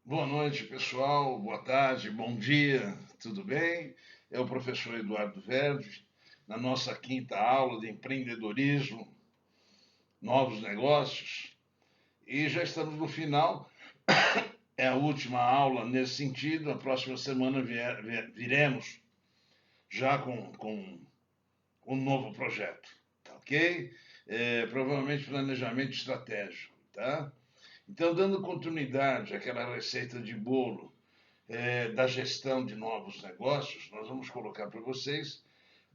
Boa noite, pessoal. Boa tarde, bom dia. Tudo bem? É o professor Eduardo Verde, na nossa quinta aula de empreendedorismo, novos negócios. E já estamos no final. É a última aula nesse sentido. A próxima semana viremos já com um novo projeto, tá ok? Provavelmente planejamento estratégico, tá? Então, dando continuidade àquela receita de bolo da gestão de novos negócios, nós vamos colocar para vocês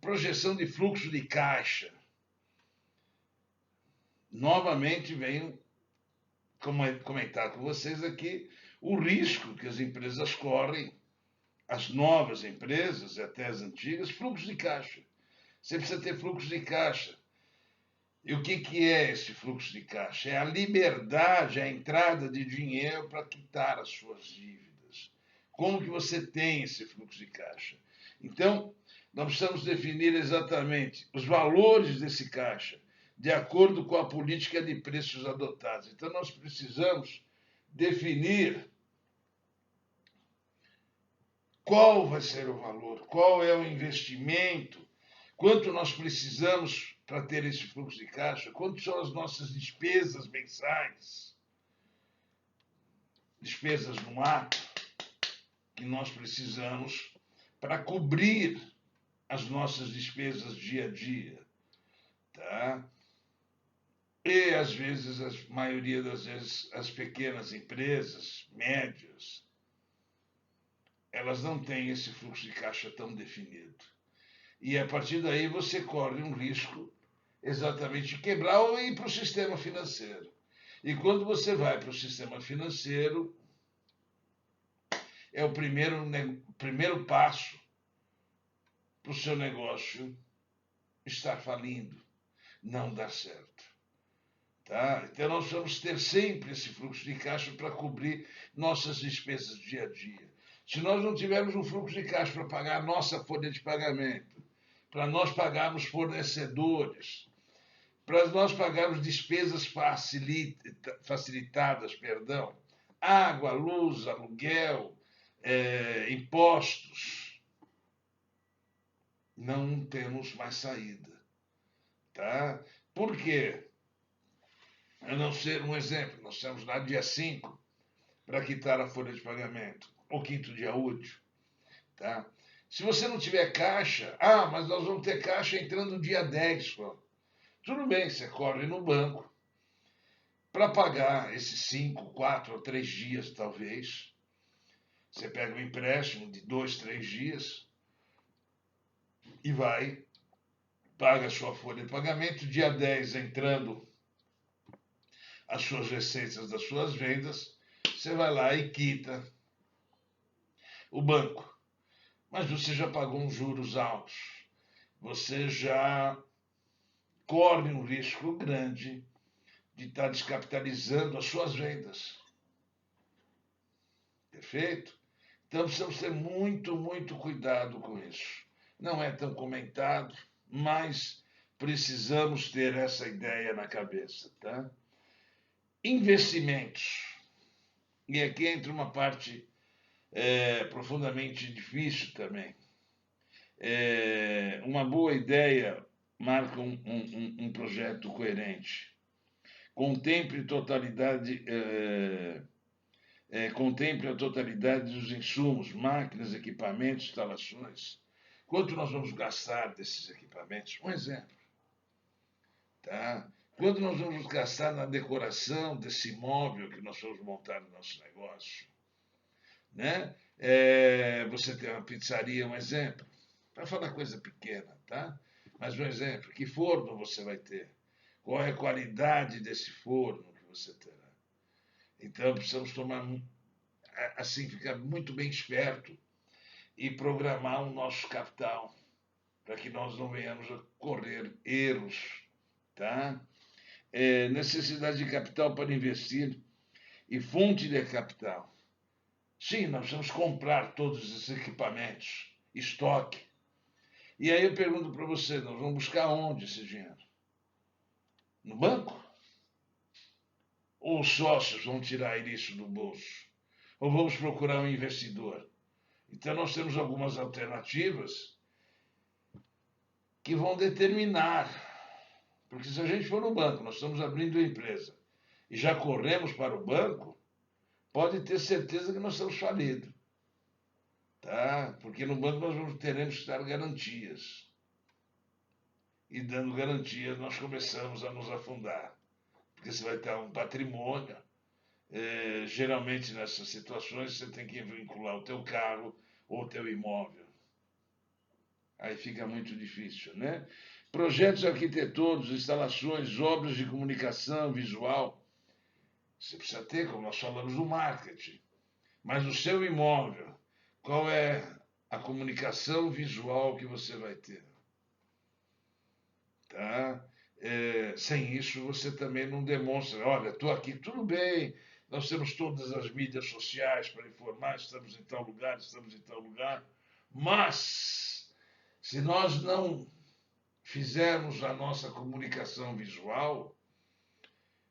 projeção de fluxo de caixa. Novamente, venho comentar com vocês aqui o risco que as empresas correm, as novas empresas e até as antigas, fluxo de caixa. Você precisa ter fluxo de caixa. E o que é esse fluxo de caixa? É a liberdade, a entrada de dinheiro para quitar as suas dívidas. Como que você tem esse fluxo de caixa? Então, nós precisamos definir exatamente os valores desse caixa, de acordo com a política de preços adotada. Então, nós precisamos definir qual vai ser o valor, qual é o investimento, quanto nós precisamos para ter esse fluxo de caixa, quanto são as nossas despesas mensais, despesas no ato, que nós precisamos para cobrir as nossas despesas dia a dia, tá? E às vezes, a maioria das vezes, as pequenas empresas, médias, elas não têm esse fluxo de caixa tão definido. E a partir daí você corre um risco exatamente de quebrar ou ir para o sistema financeiro. E quando você vai para o sistema financeiro, é o primeiro passo para o seu negócio estar falindo, não dar certo. Tá? Então nós vamos ter sempre esse fluxo de caixa para cobrir nossas despesas dia a dia. Se nós não tivermos um fluxo de caixa para pagar a nossa folha de pagamento, para nós pagarmos fornecedores, para nós pagarmos despesas facilitadas, perdão, água, luz, aluguel, impostos, não temos mais saída, tá? Por quê? A não ser um exemplo, nós estamos lá dia 5 para quitar a folha de pagamento, ou quinto dia útil, tá? Se você não tiver caixa, mas nós vamos ter caixa entrando dia 10, pô. Tudo bem, você corre no banco para pagar esses 5, 4 ou 3 dias, talvez. Você pega um empréstimo de 2, 3 dias e vai, paga a sua folha de pagamento, dia 10 entrando as suas receitas das suas vendas, você vai lá e quita o banco. Mas você já pagou uns juros altos, você já corre um risco grande de estar descapitalizando as suas vendas. Perfeito? Então precisamos ter muito, muito cuidado com isso. Não é tão comentado, mas precisamos ter essa ideia na cabeça, tá? Investimentos. E aqui entra uma parte profundamente difícil também. Uma boa ideia marca um projeto coerente. Contemple totalidade, contemple a totalidade dos insumos, máquinas, equipamentos, instalações. Quanto nós vamos gastar desses equipamentos? Um exemplo, tá? Quanto nós vamos gastar na decoração desse imóvel que nós vamos montar no nosso negócio? Né? Você tem uma pizzaria, um exemplo, para falar coisa pequena, tá? Mas um exemplo, que forno você vai ter? Qual é a qualidade desse forno que você terá? Então precisamos tomar, assim, ficar muito bem esperto e programar o nosso capital para que nós não venhamos a correr erros, tá? Necessidade de capital para investir e fonte de capital. Sim, nós precisamos comprar todos esses equipamentos, estoque. E aí eu pergunto para você, nós vamos buscar onde esse dinheiro? No banco? Ou os sócios vão tirar isso do bolso? ou vamos procurar um investidor? Então, nós temos algumas alternativas que vão determinar. Porque se a gente for no banco, nós estamos abrindo a empresa e já corremos para o banco, pode ter certeza que nós estamos falidos. Tá? Porque no banco nós teremos que dar garantias. E dando garantias, nós começamos a nos afundar. Porque você vai ter um patrimônio. Geralmente, nessas situações, você tem que vincular o teu carro ou o teu imóvel. Aí fica muito difícil, né? Projetos arquitetônicos, instalações, obras de comunicação visual. Você precisa ter, como nós falamos, do marketing. Mas o seu imóvel, qual é a comunicação visual que você vai ter? Tá? Sem isso, você também não demonstra, olha, estou aqui, tudo bem, nós temos todas as mídias sociais para informar, estamos em tal lugar, mas se nós não fizermos a nossa comunicação visual,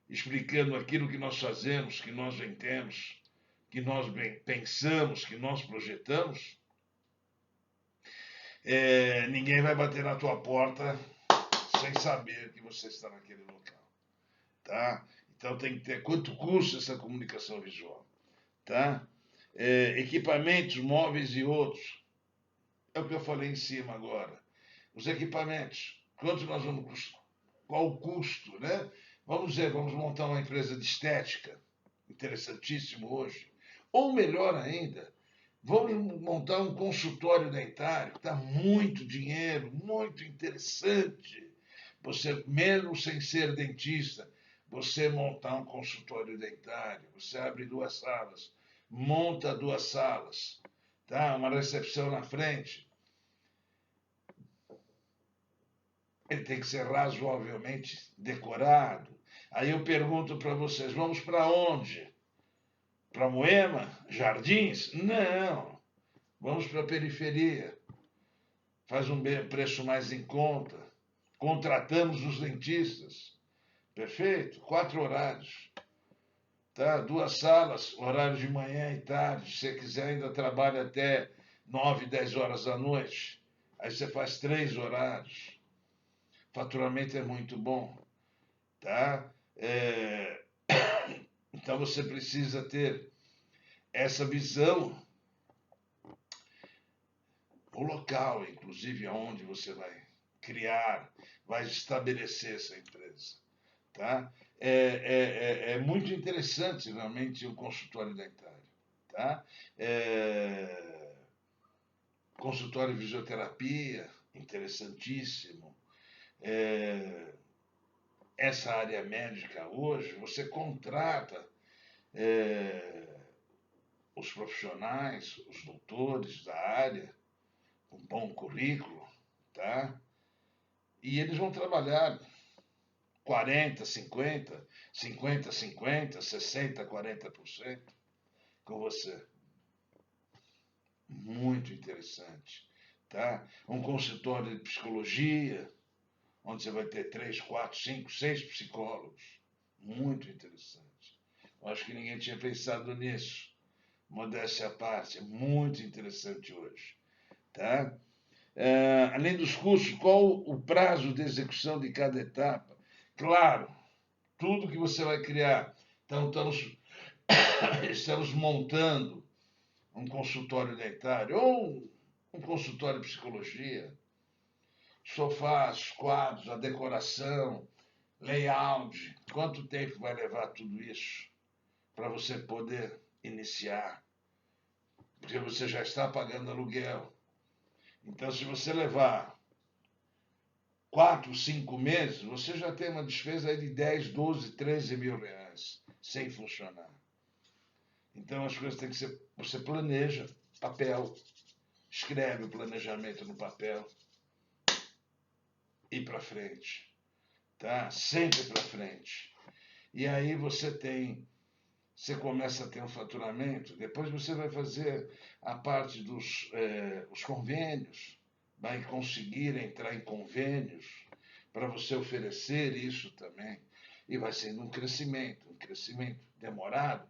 explicando aquilo que nós fazemos, que nós vendemos, que nós pensamos, que nós projetamos, ninguém vai bater na tua porta sem saber que você está naquele local, tá? Então tem que ter quanto custa essa comunicação visual, tá? Equipamentos, móveis e outros. É o que eu falei em cima agora. Os equipamentos, quanto nós vamos custar? Qual o custo, né? Vamos montar uma empresa de estética, interessantíssimo hoje. Ou melhor ainda, vamos montar um consultório dentário, dá muito dinheiro, muito interessante. Você, mesmo sem ser dentista, você montar um consultório dentário, você abre 2 salas, monta 2 salas, tá? Uma recepção na frente. Ele tem que ser razoavelmente decorado. Aí eu pergunto para vocês, vamos para onde? Para Moema? Jardins? Não. Vamos para a periferia. Faz um preço mais em conta. Contratamos os dentistas. Perfeito? 4 horários. Tá? 2 salas, horário de manhã e tarde. Se você quiser, ainda trabalha até 9, 10 horas da noite. Aí você faz 3 horários. O faturamento é muito bom. Tá? Então você precisa ter essa visão, o local, inclusive, onde você vai criar, vai estabelecer essa empresa. Tá? É muito interessante, realmente, o consultório dentário. Tá? Consultório de fisioterapia, interessantíssimo. Essa área médica hoje, você contrata os profissionais, os doutores da área, com bom currículo, tá? E eles vão trabalhar 40, 50, 50, 50, 60, 40% com você. Muito interessante, tá? Um consultório de psicologia, onde você vai ter 3, 4, 5, 6 psicólogos. Muito interessante. Eu acho que ninguém tinha pensado nisso. Modéstia à parte, é muito interessante hoje. Tá? Além dos custos, qual o prazo de execução de cada etapa? Claro, tudo que você vai criar. Então, estamos montando um consultório dentário ou um consultório de psicologia. Sofás, quadros, a decoração, layout. Quanto tempo vai levar tudo isso para você poder iniciar? Porque você já está pagando aluguel. Então, se você levar 4, 5 meses, você já tem uma despesa aí de 10, 12, 13 mil reais sem funcionar. Então, as coisas têm que ser... Você planeja, papel, escreve o planejamento no papel e para frente. Tá? Sempre para frente. E aí você começa a ter um faturamento, depois você vai fazer a parte dos os convênios, vai conseguir entrar em convênios para você oferecer isso também. E vai sendo um crescimento demorado,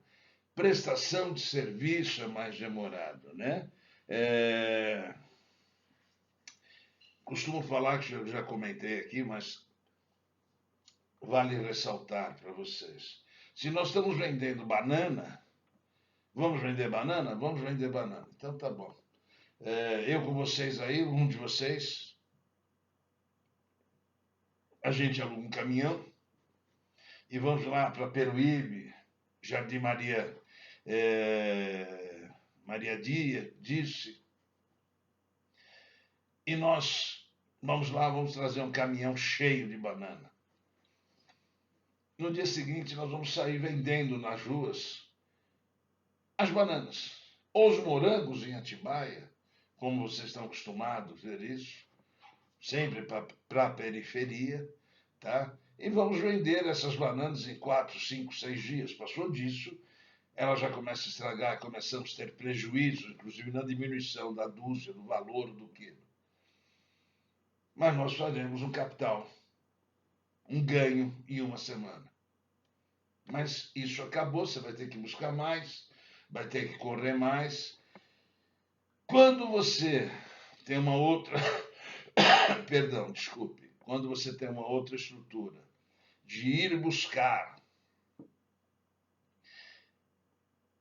prestação de serviço é mais demorado, né? Costumo falar, que eu já comentei aqui, mas vale ressaltar para vocês. Se nós estamos vendendo banana, vamos vender banana? Vamos vender banana. Então tá bom. Eu com vocês aí, um de vocês, a gente aluga um caminhão e vamos lá para Peruíbe, Jardim Maria, Maria Disse, e nós vamos lá, vamos trazer um caminhão cheio de banana. No dia seguinte, nós vamos sair vendendo nas ruas as bananas. Os morangos em Atibaia, como vocês estão acostumados a ver isso, sempre para a periferia, tá? E vamos vender essas bananas em 4, 5, 6 dias. Passou disso, ela já começa a estragar, começamos a ter prejuízo, inclusive na diminuição da dúzia, do valor do quilo. Mas nós faremos um capital, um ganho em uma semana. Mas isso acabou, você vai ter que buscar mais, vai ter que correr mais. Quando você tem uma outra, perdão, desculpe, quando você tem uma outra estrutura de ir buscar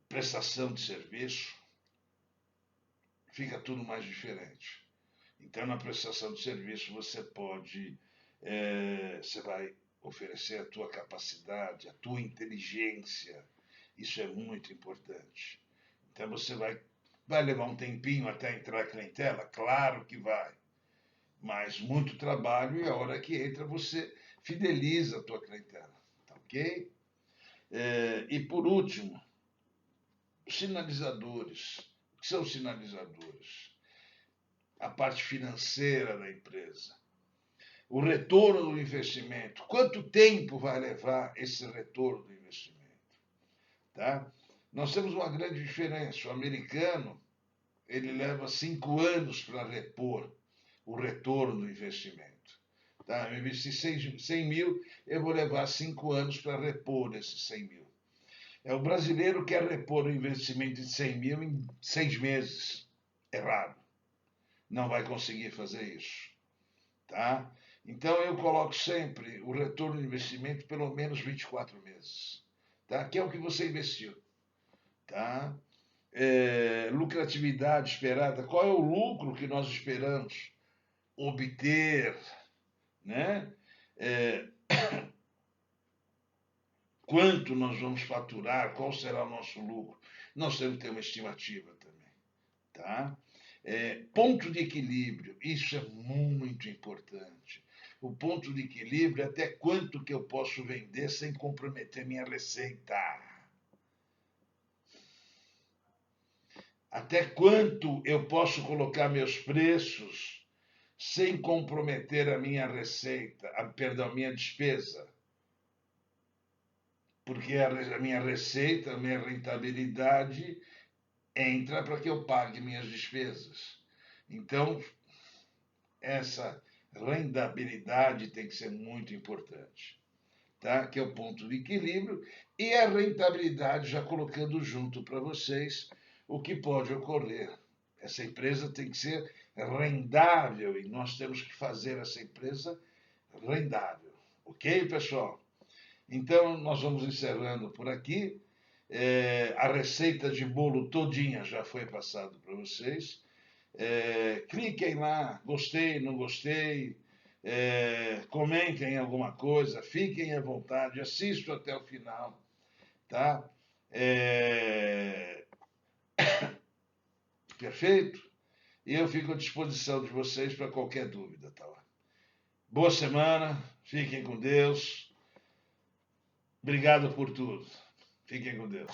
prestação de serviço, fica tudo mais diferente. Então, na prestação de serviço, você vai oferecer a tua capacidade, a tua inteligência. Isso é muito importante. Então, você vai levar um tempinho até entrar a clientela? Claro que vai. Mas muito trabalho e a hora que entra, você fideliza a tua clientela. Tá ok? E por último, sinalizadores. O que são sinalizadores? A parte financeira da empresa. O retorno do investimento. Quanto tempo vai levar esse retorno do investimento? Tá? Nós temos uma grande diferença. O americano, ele leva 5 anos para repor o retorno do investimento. Tá? Eu investi 100 mil, eu vou levar 5 anos para repor esses 100 mil. O brasileiro quer repor o investimento de 100 mil em 6 meses. Errado. Não vai conseguir fazer isso. Tá? Então eu coloco sempre o retorno do investimento pelo menos 24 meses. Tá? Que é o que você investiu. Tá? Lucratividade esperada. Qual é o lucro que nós esperamos obter? Né? Quanto nós vamos faturar? Qual será o nosso lucro? Nós temos que ter uma estimativa também. Tá? Ponto de equilíbrio, isso é muito importante. O ponto de equilíbrio é até quanto que eu posso vender sem comprometer minha receita. Até quanto eu posso colocar meus preços sem comprometer a minha receita, a minha despesa. Porque a minha receita, a minha rentabilidade entra para que eu pague minhas despesas. Então, essa rentabilidade tem que ser muito importante, tá? Que é o ponto de equilíbrio, e a rentabilidade já colocando junto para vocês o que pode ocorrer. Essa empresa tem que ser rendável e nós temos que fazer essa empresa rendável. Ok, pessoal? Então, nós vamos encerrando por aqui. A receita de bolo todinha já foi passada para vocês. Cliquem lá, gostei, não gostei, comentem alguma coisa, fiquem à vontade, assistam até o final, tá? Perfeito? E eu fico à disposição de vocês para qualquer dúvida, tá? Boa semana, fiquem com Deus. Obrigado por tudo. Fiquem com Deus.